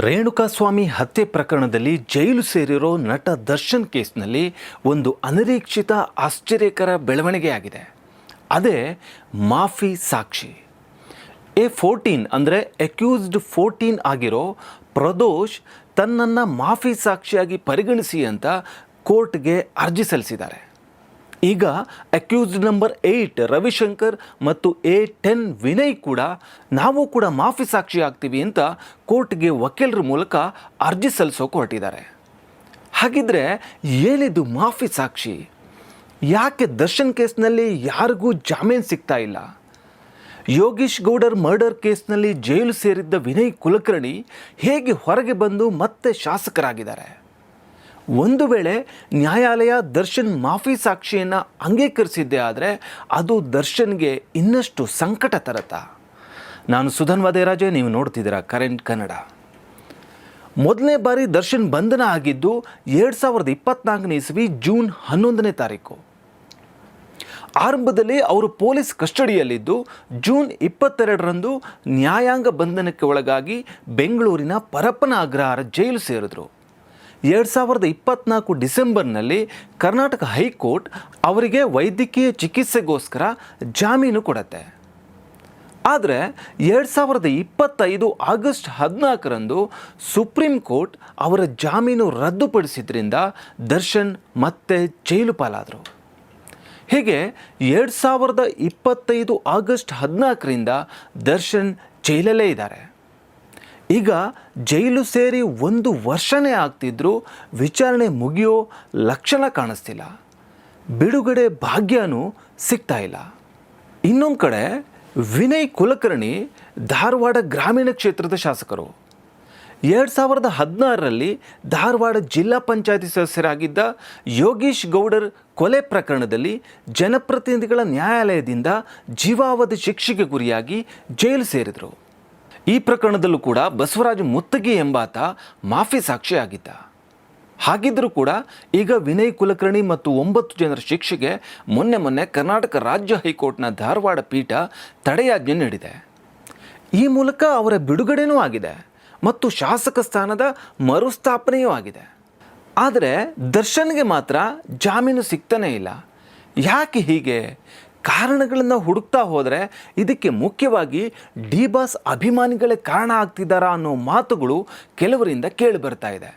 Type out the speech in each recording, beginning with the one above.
ರೇಣುಕಾಸ್ವಾಮಿ ಹತ್ಯೆ ಪ್ರಕರಣದಲ್ಲಿ ಜೈಲು ಸೇರಿರೋ ನಟ ದರ್ಶನ್ ಕೇಸ್ನಲ್ಲಿ ಒಂದು ಅನಿರೀಕ್ಷಿತ ಆಶ್ಚರ್ಯಕರ ಬೆಳವಣಿಗೆಯಾಗಿದೆ. ಅದೇ ಮಾಫಿ ಸಾಕ್ಷಿ. A14 ಅಂದರೆ ಅಕ್ಯೂಸ್ಡ್ 14 ಆಗಿರೋ ಪ್ರದೋಷ್ ತನ್ನನ್ನು ಮಾಫಿ ಸಾಕ್ಷಿಯಾಗಿ ಪರಿಗಣಿಸಿ ಅಂತ ಕೋರ್ಟ್ಗೆ ಅರ್ಜಿ ಸಲ್ಲಿಸಿದ್ದಾರೆ. ಈಗ ಅಕ್ಯೂಸ್ಡ್ ನಂಬರ್ 8 ರವಿಶಂಕರ್ ಮತ್ತು A10 ವಿನಯ್ ಕೂಡ ನಾವು ಕೂಡ ಮಾಫಿ ಸಾಕ್ಷಿ ಆಗ್ತೀವಿ ಅಂತ ಕೋರ್ಟ್ಗೆ ವಕೀಲರ ಮೂಲಕ ಅರ್ಜಿ ಸಲ್ಲಿಸೋಕೆ ಹೊರಟಿದ್ದಾರೆ. ಹಾಗಿದ್ರೆ ಏನಿದು ಮಾಫಿ ಸಾಕ್ಷಿ? ಯಾಕೆ ದರ್ಶನ್ ಕೇಸ್ನಲ್ಲಿ ಯಾರಿಗೂ ಜಾಮೀನು ಸಿಗ್ತಾ ಇಲ್ಲ? ಯೋಗೀಶ್ ಗೌಡರ್ ಮರ್ಡರ್ ಕೇಸ್ನಲ್ಲಿ ಜೈಲು ಸೇರಿದ್ದ ವಿನಯ್ ಕುಲಕರ್ಣಿ ಹೇಗೆ ಹೊರಗೆ ಬಂದು ಮತ್ತೆ ಶಾಸಕರಾಗಿದ್ದಾರೆ? ಒಂದು ವೇಳೆ ನ್ಯಾಯಾಲಯ ದರ್ಶನ್ ಮಾಫಿ ಸಾಕ್ಷಿಯನ್ನು ಅಂಗೀಕರಿಸಿದ್ದೇ ಆದರೆ ಅದು ದರ್ಶನ್ಗೆ ಇನ್ನಷ್ಟು ಸಂಕಟ ತರತ್ತಾ? ನಾನು ಸುಧನ್ ವದೇರಾಜೆ, ನೀವು ನೋಡ್ತಿದ್ದೀರಾ ಕರೆಂಟ್ ಕನ್ನಡ. ಮೊದಲನೇ ಬಾರಿ ದರ್ಶನ್ ಬಂಧನ ಆಗಿದ್ದು 2024 ಇಸವಿ ಜೂನ್ 11ನೇ ತಾರೀಕು. ಆರಂಭದಲ್ಲಿ ಅವರು ಪೊಲೀಸ್ ಕಸ್ಟಡಿಯಲ್ಲಿದ್ದು ಜೂನ್ 22ರಂದು ನ್ಯಾಯಾಂಗ ಬಂಧನಕ್ಕೆ ಒಳಗಾಗಿ ಬೆಂಗಳೂರಿನ ಪರಪ್ಪನ ಅಗ್ರಹಾರ ಜೈಲು ಸೇರಿದ್ರು. 2024 ಡಿಸೆಂಬರ್ನಲ್ಲಿ ಕರ್ನಾಟಕ ಹೈಕೋರ್ಟ್ ಅವರಿಗೆ ವೈದ್ಯಕೀಯ ಚಿಕಿತ್ಸೆಗೋಸ್ಕರ ಜಾಮೀನು ಕೊಡುತ್ತೆ. ಆದರೆ 2025 ಆಗಸ್ಟ್ 14ರಂದು ಸುಪ್ರೀಂ ಕೋರ್ಟ್ ಅವರ ಜಾಮೀನು ರದ್ದುಪಡಿಸಿದ್ರಿಂದ ದರ್ಶನ್ ಮತ್ತೆ ಜೈಲು ಪಾಲಾದರು. ಹೀಗೆ 2025 ಆಗಸ್ಟ್ 14ರಿಂದ ದರ್ಶನ್ ಜೈಲಲ್ಲೇ ಇದ್ದಾರೆ. ಈಗ ಜೈಲು ಸೇರಿ 1 ವರ್ಷನೇ ಆಗ್ತಿದ್ರೂ ವಿಚಾರಣೆ ಮುಗಿಯೋ ಲಕ್ಷಣ ಕಾಣಿಸ್ತಿಲ್ಲ. ಬಿಡುಗಡೆ ಭಾಗ್ಯನೂ ಸಿಗ್ತಾ ಇಲ್ಲ. ಇನ್ನೊಂದು ಕಡೆ ವಿನಯ್ ಕುಲಕರ್ಣಿ ಧಾರವಾಡ ಗ್ರಾಮೀಣ ಕ್ಷೇತ್ರದ ಶಾಸಕರು. 2016ರಲ್ಲಿ ಧಾರವಾಡ ಜಿಲ್ಲಾ ಪಂಚಾಯತಿ ಸದಸ್ಯರಾಗಿದ್ದ ಯೋಗೀಶ್ ಗೌಡರ್ ಕೊಲೆ ಪ್ರಕರಣದಲ್ಲಿ ಜನಪ್ರತಿನಿಧಿಗಳ ನ್ಯಾಯಾಲಯದಿಂದ ಜೀವಾವಧಿ ಶಿಕ್ಷೆಗೆ ಗುರಿಯಾಗಿ ಜೈಲು ಸೇರಿದರು. ಈ ಪ್ರಕರಣದಲ್ಲೂ ಕೂಡ ಬಸವರಾಜ ಮುತ್ತಗಿ ಎಂಬಾತ ಮಾಫಿ ಸಾಕ್ಷಿಯಾಗಿದ್ದ. ಹಾಗಿದ್ದರೂ ಕೂಡ ಈಗ ವಿನಯ್ ಕುಲಕರ್ಣಿ ಮತ್ತು 9 ಜನರ ಶಿಕ್ಷೆಗೆ ಮೊನ್ನೆ ಕರ್ನಾಟಕ ರಾಜ್ಯ ಹೈಕೋರ್ಟ್ನ ಧಾರವಾಡ ಪೀಠ ತಡೆಯಾಜ್ಞೆ ನೀಡಿದೆ. ಈ ಮೂಲಕ ಅವರ ಬಿಡುಗಡೆಯೂ ಆಗಿದೆ ಮತ್ತು ಶಾಸಕ ಸ್ಥಾನದ ಮರುಸ್ಥಾಪನೆಯೂ ಆಗಿದೆ. ಆದರೆ ದರ್ಶನ್ಗೆ ಮಾತ್ರ ಜಾಮೀನು ಸಿಗ್ತಾನೇ ಇಲ್ಲ. ಯಾಕೆ ಹೀಗೆ? ಕಾರಣಗಳನ್ನು ಹುಡುಕ್ತಾ ಹೋದರೆ ಇದಕ್ಕೆ ಮುಖ್ಯವಾಗಿ ಡಿ ಬಾಸ್ ಅಭಿಮಾನಿಗಳೇ ಕಾರಣ ಆಗ್ತಿದ್ದಾರಾ ಅನ್ನೋ ಮಾತುಗಳು ಕೆಲವರಿಂದ ಕೇಳಿ ಬರ್ತಾ ಇದೆ.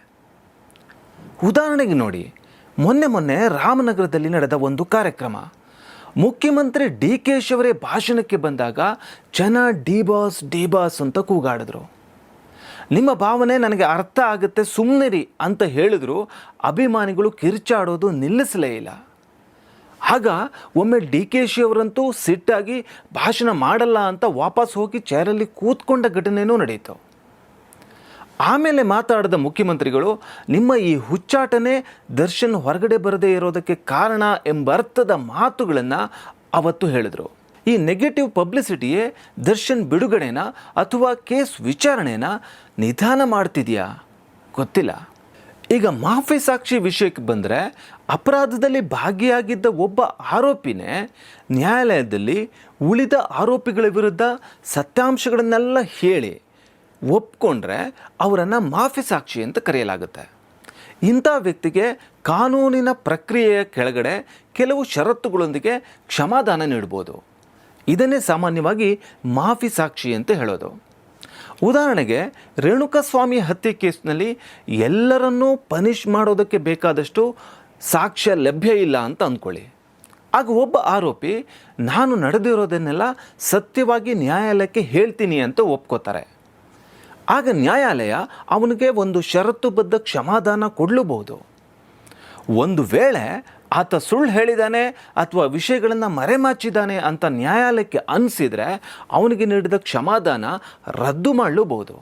ಉದಾಹರಣೆಗೆ ನೋಡಿ, ಮೊನ್ನೆ ರಾಮನಗರದಲ್ಲಿ ನಡೆದ ಒಂದು ಕಾರ್ಯಕ್ರಮ. ಮುಖ್ಯಮಂತ್ರಿ DK ಶಿವರೇ ಭಾಷಣಕ್ಕೆ ಬಂದಾಗ ಜನ ಡಿ ಬಾಸ್ ಅಂತ ಕೂಗಾಡಿದ್ರು. ನಿಮ್ಮ ಭಾವನೆ ನನಗೆ ಅರ್ಥ ಆಗುತ್ತೆ, ಸುಮ್ಮನಿರಿ ಅಂತ ಹೇಳಿದ್ರು. ಅಭಿಮಾನಿಗಳು ಕಿರ್ಚಾಡೋದು ನಿಲ್ಲಿಸಲೇ ಇಲ್ಲ. ಆಗ ಒಮ್ಮೆ DK ಶಿವರಂತೂ ಸಿಟ್ಟಾಗಿ ಭಾಷಣ ಮಾಡಲ್ಲ ಅಂತ ವಾಪಸ್ ಹೋಗಿ ಚೇರಲ್ಲಿ ಕೂತ್ಕೊಂಡ ಘಟನೆಯೂ ನಡೆಯಿತು. ಆಮೇಲೆ ಮಾತಾಡಿದ ಮುಖ್ಯಮಂತ್ರಿಗಳು ನಿಮ್ಮ ಈ ಹುಚ್ಚಾಟನೇ ದರ್ಶನ್ ಹೊರಗಡೆ ಬರದೇ ಇರೋದಕ್ಕೆ ಕಾರಣ ಎಂಬರ್ಥದ ಮಾತುಗಳನ್ನು ಅವತ್ತು ಹೇಳಿದರು. ಈ ನೆಗೆಟಿವ್ ಪಬ್ಲಿಸಿಟಿಯೇ ದರ್ಶನ್ ಬಿಡುಗಡೆನ ಅಥವಾ ಕೇಸ್ ವಿಚಾರಣೆನ ನಿಧಾನ ಮಾಡ್ತಿದೆಯಾ ಗೊತ್ತಿಲ್ಲ. ಈಗ ಮಾಫಿ ಸಾಕ್ಷಿ ವಿಷಯಕ್ಕೆ ಬಂದರೆ, ಅಪರಾಧದಲ್ಲಿ ಭಾಗಿಯಾಗಿದ್ದ ಒಬ್ಬ ಆರೋಪಿನೇ ನ್ಯಾಯಾಲಯದಲ್ಲಿ ಉಳಿದ ಆರೋಪಿಗಳ ವಿರುದ್ಧ ಸತ್ಯಾಂಶಗಳನ್ನೆಲ್ಲ ಹೇಳಿ ಒಪ್ಕೊಂಡ್ರೆ ಅವರನ್ನು ಮಾಫಿ ಸಾಕ್ಷಿ ಅಂತ ಕರೆಯಲಾಗುತ್ತೆ. ಇಂಥ ವ್ಯಕ್ತಿಗೆ ಕಾನೂನಿನ ಪ್ರಕ್ರಿಯೆಯ ಕೆಳಗಡೆ ಕೆಲವು ಷರತ್ತುಗಳೊಂದಿಗೆ ಕ್ಷಮಾದಾನ ನೀಡ್ಬೋದು. ಇದನ್ನೇ ಸಾಮಾನ್ಯವಾಗಿ ಮಾಫಿ ಸಾಕ್ಷಿ ಅಂತ ಹೇಳೋದು. ಉದಾಹರಣೆಗೆ ರೇಣುಕಾಸ್ವಾಮಿ ಹತ್ಯೆ ಕೇಸ್ನಲ್ಲಿ ಎಲ್ಲರನ್ನೂ ಪನಿಷ್ ಮಾಡೋದಕ್ಕೆ ಬೇಕಾದಷ್ಟು ಸಾಕ್ಷ್ಯ ಲಭ್ಯ ಇಲ್ಲ ಅಂತ ಅಂದ್ಕೊಳ್ಳಿ. ಆಗ ಒಬ್ಬ ಆರೋಪಿ ನಾನು ನಡೆದಿರೋದನ್ನೆಲ್ಲ ಸತ್ಯವಾಗಿ ನ್ಯಾಯಾಲಯಕ್ಕೆ ಹೇಳ್ತೀನಿ ಅಂತ ಒಪ್ಕೋತಾರೆ. ಆಗ ನ್ಯಾಯಾಲಯ ಅವನಿಗೆ ಒಂದು ಷರತ್ತುಬದ್ಧ ಕ್ಷಮಾದಾನ ಕೊಡಲೂಬಹುದು. ಒಂದು ವೇಳೆ ಆತ ಸುಳ್ಳು ಹೇಳಿದ್ದಾನೆ ಅಥವಾ ವಿಷಯಗಳನ್ನು ಮರೆಮಾಚಿದ್ದಾನೆ ಅಂತ ನ್ಯಾಯಾಲಯಕ್ಕೆ ಅನಿಸಿದರೆ ಅವನಿಗೆ ನೀಡಿದ ಕ್ಷಮಾದಾನ ರದ್ದು ಮಾಡಲೂಬಹುದು.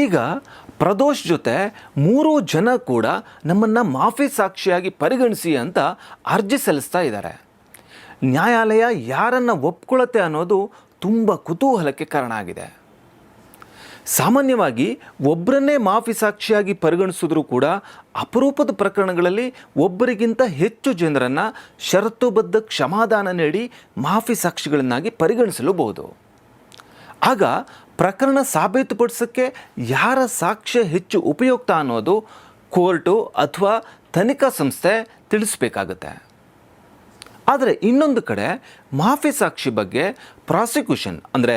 ಈಗ ಪ್ರದೋಷ್ ಜೊತೆ 3 ಜನ ಕೂಡ ನಮ್ಮನ್ನು ಮಾಫಿ ಸಾಕ್ಷಿಯಾಗಿ ಪರಿಗಣಿಸಿ ಅಂತ ಅರ್ಜಿ ಸಲ್ಲಿಸ್ತಾ ಇದ್ದಾರೆ. ನ್ಯಾಯಾಲಯ ಯಾರನ್ನು ಒಪ್ಕೊಳ್ಳುತ್ತೆ ಅನ್ನೋದು ತುಂಬ ಕುತೂಹಲಕ್ಕೆ ಕಾರಣ ಆಗಿದೆ. ಸಾಮಾನ್ಯವಾಗಿ ಒಬ್ಬರನ್ನೇ ಮಾಫಿ ಸಾಕ್ಷಿಯಾಗಿ ಪರಿಗಣಿಸಿದ್ರೂ ಕೂಡ ಅಪರೂಪದ ಪ್ರಕರಣಗಳಲ್ಲಿ ಒಬ್ಬರಿಗಿಂತ ಹೆಚ್ಚು ಜನರನ್ನು ಷರತ್ತುಬದ್ಧ ಕ್ಷಮಾದಾನ ನೀಡಿ ಮಾಫಿ ಸಾಕ್ಷಿಗಳನ್ನಾಗಿ ಪರಿಗಣಿಸಲೂಬಹುದು. ಆಗ ಪ್ರಕರಣ ಸಾಬೀತುಪಡಿಸೋಕ್ಕೆ ಯಾರ ಸಾಕ್ಷ್ಯ ಹೆಚ್ಚು ಉಪಯುಕ್ತ ಅನ್ನೋದು ಕೋರ್ಟು ಅಥವಾ ತನಿಖಾ ಸಂಸ್ಥೆ ತಿಳಿಸ್ಬೇಕಾಗುತ್ತೆ. ಆದರೆ ಇನ್ನೊಂದು ಕಡೆ ಮಾಫಿ ಸಾಕ್ಷಿ ಬಗ್ಗೆ ಪ್ರಾಸಿಕ್ಯೂಷನ್ ಅಂದರೆ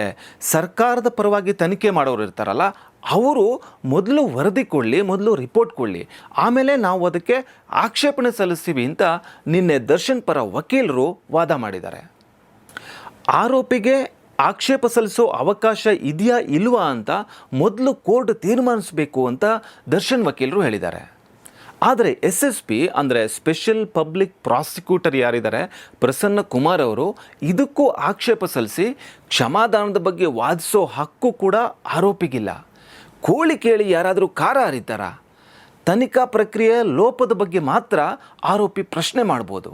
ಸರ್ಕಾರದ ಪರವಾಗಿ ತನಿಖೆ ಮಾಡೋರು ಇರ್ತಾರಲ್ಲ, ಅವರು ಮೊದಲು ವರದಿ ಕೊಡಲಿ, ಮೊದಲು ರಿಪೋರ್ಟ್ ಕೊಡಲಿ, ಆಮೇಲೆ ನಾವು ಅದಕ್ಕೆ ಆಕ್ಷೇಪಣೆ ಸಲ್ಲಿಸ್ತೀವಿ ಅಂತ ನಿನ್ನೆ ದರ್ಶನ್ ಪರ ವಕೀಲರು ವಾದ ಮಾಡಿದ್ದಾರೆ. ಆರೋಪಿಗೆ ಆಕ್ಷೇಪ ಸಲ್ಲಿಸೋ ಅವಕಾಶ ಇದೆಯಾ ಇಲ್ವಾ ಅಂತ ಮೊದಲು ಕೋರ್ಟ್ ತೀರ್ಮಾನಿಸಬೇಕು ಅಂತ ದರ್ಶನ್ ವಕೀಲರು ಹೇಳಿದ್ದಾರೆ. ಆದರೆ SSP ಅಂದರೆ ಸ್ಪೆಷಲ್ ಪಬ್ಲಿಕ್ ಪ್ರಾಸಿಕ್ಯೂಟರ್ ಯಾರಿದ್ದಾರೆ ಪ್ರಸನ್ನ ಕುಮಾರ್ ಅವರು ಇದಕ್ಕೂ ಆಕ್ಷೇಪ ಸಲ್ಲಿಸಿ ಕ್ಷಮಾದಾನದ ಬಗ್ಗೆ ವಾದಿಸೋ ಹಕ್ಕು ಕೂಡ ಆರೋಪಿಗಿಲ್ಲ. ಕೋಳಿ ಕೇಳಿ ಯಾರಾದರೂ ಕಾರ ಹರಿತಾರ? ತನಿಖಾ ಪ್ರಕ್ರಿಯೆ ಲೋಪದ ಬಗ್ಗೆ ಮಾತ್ರ ಆರೋಪಿ ಪ್ರಶ್ನೆ ಮಾಡ್ಬೋದು.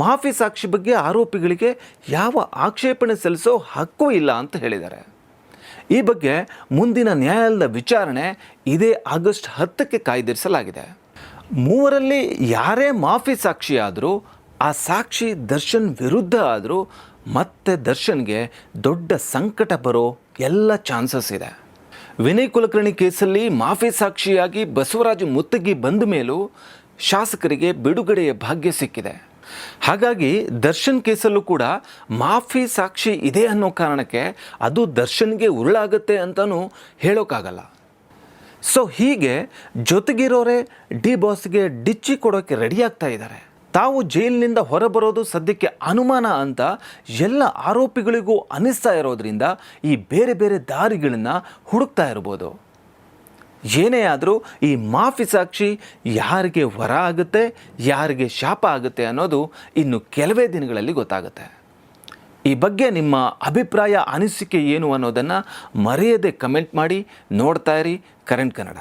ಮಾಫಿ ಸಾಕ್ಷಿ ಬಗ್ಗೆ ಆರೋಪಿಗಳಿಗೆ ಯಾವ ಆಕ್ಷೇಪಣೆ ಸಲ್ಲಿಸೋ ಹಕ್ಕು ಇಲ್ಲ ಅಂತ ಹೇಳಿದ್ದಾರೆ. ಈ ಬಗ್ಗೆ ಮುಂದಿನ ನ್ಯಾಯಾಲಯದ ವಿಚಾರಣೆ ಇದೇ ಆಗಸ್ಟ್ 10ಕ್ಕೆ ಕಾಯ್ದಿರಿಸಲಾಗಿದೆ. ಮೂವರಲ್ಲಿ ಯಾರೇ ಮಾಫಿ ಸಾಕ್ಷಿಯಾದರೂ ಆ ಸಾಕ್ಷಿ ದರ್ಶನ್ ವಿರುದ್ಧ ಆದರೂ ಮತ್ತೆ ದರ್ಶನ್ಗೆ ದೊಡ್ಡ ಸಂಕಟ ಬರೋ ಎಲ್ಲ ಚಾನ್ಸಸ್ ಇದೆ. ವಿನಯ್ ಕುಲಕರ್ಣಿ ಕೇಸಲ್ಲಿ ಮಾಫಿ ಸಾಕ್ಷಿಯಾಗಿ ಬಸವರಾಜ ಮುತ್ತಗಿ ಬಂದ ಮೇಲೂ ಶಾಸಕರಿಗೆ ಬಿಡುಗಡೆಯ ಭಾಗ್ಯ ಸಿಕ್ಕಿದೆ. ಹಾಗಾಗಿ ದರ್ಶನ್ ಕೇಸಲ್ಲೂ ಕೂಡ ಮಾಫಿ ಸಾಕ್ಷಿ ಇದೆ ಅನ್ನೋ ಕಾರಣಕ್ಕೆ ಅದು ದರ್ಶನ್ಗೆ ಉರುಳಾಗುತ್ತೆ ಅಂತಲೂ ಹೇಳೋಕ್ಕಾಗಲ್ಲ. ಸೊ ಹೀಗೆ ಜೊತೆಗಿರೋರೆ ಡಿ ಬಾಸ್ಗೆ ಡಿಚ್ಚಿ ಕೊಡೋಕ್ಕೆ ರೆಡಿ ಆಗ್ತಾ ಇದ್ದಾರೆ. ತಾವು ಜೈಲಿನಿಂದ ಹೊರಬರೋದು ಸದ್ಯಕ್ಕೆ ಅನುಮಾನ ಅಂತ ಎಲ್ಲ ಆರೋಪಿಗಳಿಗೂ ಅನಿಸ್ತಾ ಇರೋದ್ರಿಂದ ಈ ಬೇರೆ ಬೇರೆ ದಾರಿಗಳನ್ನು ಹುಡುಕ್ತಾ ಇರ್ಬೋದು. ಏನೇ ಆದರೂ ಈ ಮಾಫಿ ಸಾಕ್ಷಿ ಯಾರಿಗೆ ವರ ಆಗುತ್ತೆ, ಯಾರಿಗೆ ಶಾಪ ಆಗುತ್ತೆ ಅನ್ನೋದು ಇನ್ನು ಕೆಲವೇ ದಿನಗಳಲ್ಲಿ ಗೊತ್ತಾಗುತ್ತೆ. ಈ ಬಗ್ಗೆ ನಿಮ್ಮ ಅಭಿಪ್ರಾಯ, ಅನಿಸಿಕೆ ಏನು ಅನ್ನೋದನ್ನು ಮರೆಯದೆ ಕಮೆಂಟ್ ಮಾಡಿ. ನೋಡ್ತಾ ಇರಿ ಕರೆಂಟ್ ಕನ್ನಡ.